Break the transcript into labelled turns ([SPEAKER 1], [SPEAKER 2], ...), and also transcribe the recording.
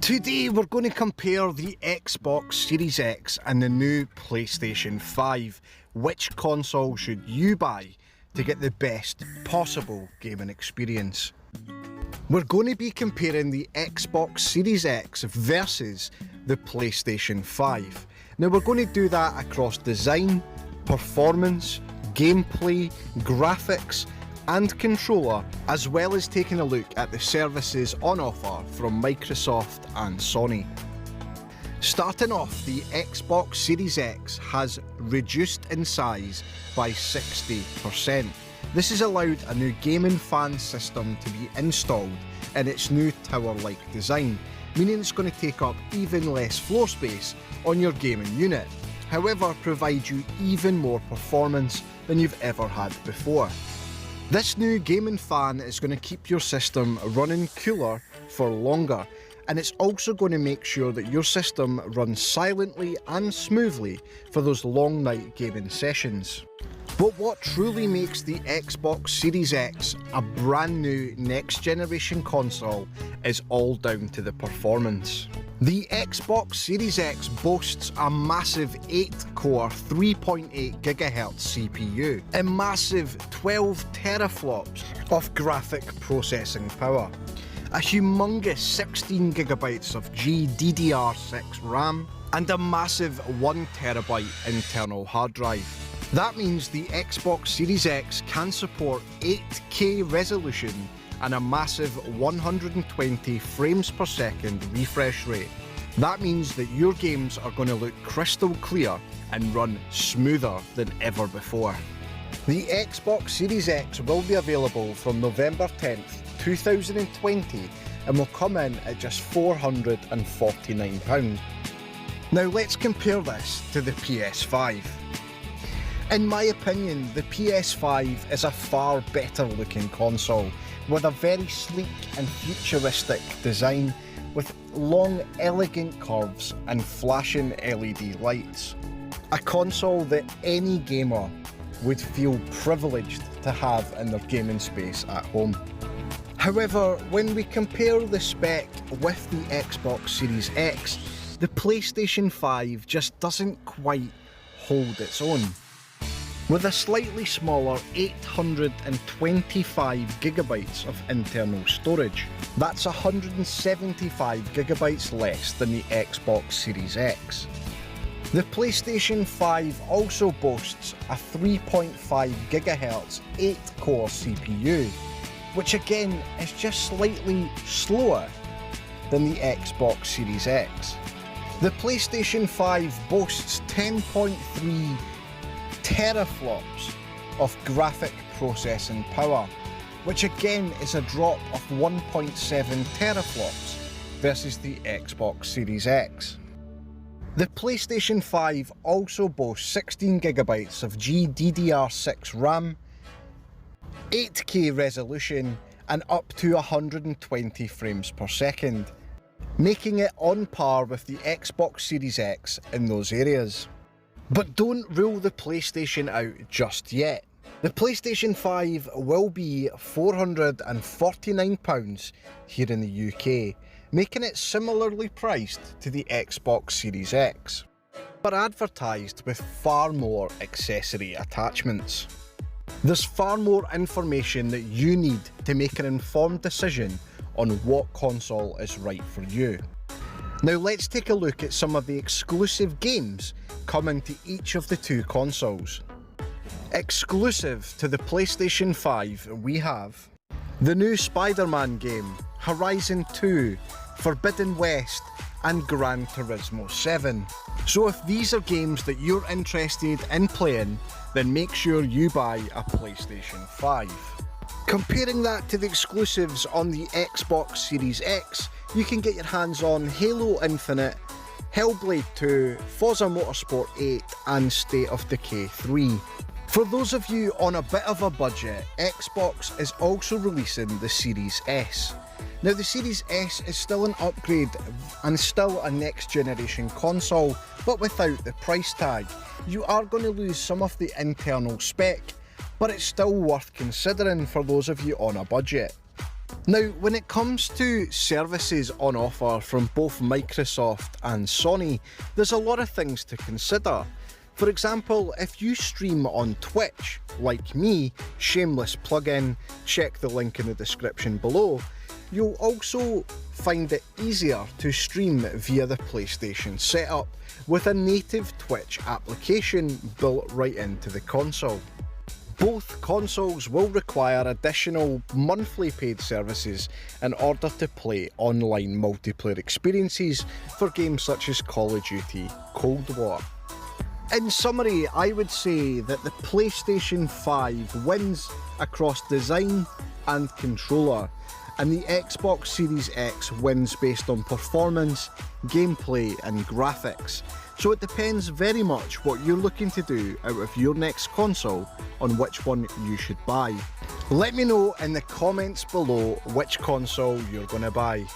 [SPEAKER 1] Today we're going to compare the Xbox Series X and the new PlayStation 5. Which console should you buy to get the best possible gaming experience? We're going to be comparing the Xbox Series X versus the PlayStation 5. Now we're going to do that across design, performance, gameplay, graphics and controller, as well as taking a look at the services on offer from Microsoft and Sony. Starting off, the Xbox Series X has reduced in size by 60%. This has allowed a new gaming fan system to be installed in its new tower-like design, meaning it's going to take up even less floor space on your gaming unit, however provide you even more performance than you've ever had before. This new gaming fan is going to keep your system running cooler for longer, and it's also going to make sure that your system runs silently and smoothly for those long night gaming sessions. But what truly makes the Xbox Series X a brand new next generation console is all down to the performance. The Xbox Series X boasts a massive 8-core 3.8 GHz CPU, a massive 12 teraflops of graphic processing power, a humongous 16GB of GDDPR6 Ram, and a massive 1TB internal hard drive. That means the Xbox Series X can support 8K resolution and a massive 120 frames per second refresh rate. That means that your games are going to look crystal clear and run smoother than ever before. The Xbox Series X will be available from November 10th, 2020 and will come in at just £449. Now let's compare this to the PS5. In my opinion, the PS5 is a far better looking console with a very sleek and futuristic design with long elegant curves and flashing LED lights. A console that any gamer would feel privileged to have in their gaming space at home. However, when we compare the spec with the Xbox Series X, the PlayStation 5 just doesn't quite hold its own. With a slightly smaller 825GB of internal storage. That's 175GB less than the Xbox Series X. The PlayStation 5 also boasts a 3.5GHz 8-core CPU, which again is just slightly slower than the Xbox Series X. The PlayStation 5 boasts 10.3 teraflops of graphic processing power, which again is a drop of 1.7 teraflops versus the Xbox Series X. The PlayStation 5 also boasts 16GB of GDDR6 Ram, 8K resolution and up to 120 frames per second, making it on par with the Xbox Series X in those areas. But don't rule the PlayStation out just yet. The PlayStation 5 will be £449 here in the UK, making it similarly priced to the Xbox Series X, but advertised with far more accessory attachments. There's far more information that you need to make an informed decision on what console is right for you. Now let's take a look at some of the exclusive games coming to each of the two consoles. Exclusive to the PlayStation 5 we have the new Spider-Man game, Horizon 2, Forbidden West and Gran Turismo 7. So if these are games that you're interested in playing, then make sure you buy a PlayStation 5. Comparing that to the exclusives on the Xbox Series X, you can get your hands on Halo Infinite, Hellblade 2, Forza Motorsport 8 and State of Decay 3. For those of you on a bit of a budget, Xbox is also releasing the Series S. Now the Series S is still an upgrade and still a next generation console, but without the price tag. You are going to lose some of the internal spec, but it's still worth considering for those of you on a budget. Now, when it comes to services on offer from both Microsoft and Sony, there's a lot of things to consider. For example, if you stream on Twitch, like me, shameless plug-in, check the link in the description below, you'll also find it easier to stream via the PlayStation setup with a native Twitch application built right into the console. Both consoles will require additional monthly paid services in order to play online multiplayer experiences for games such as Call of Duty Cold War. In summary, I would say that the PlayStation 5 wins across design and controller, and the Xbox Series X wins based on performance, gameplay and graphics. So it depends very much what you're looking to do out of your next console on which one you should buy. Let me know in the comments below which console you're going to buy.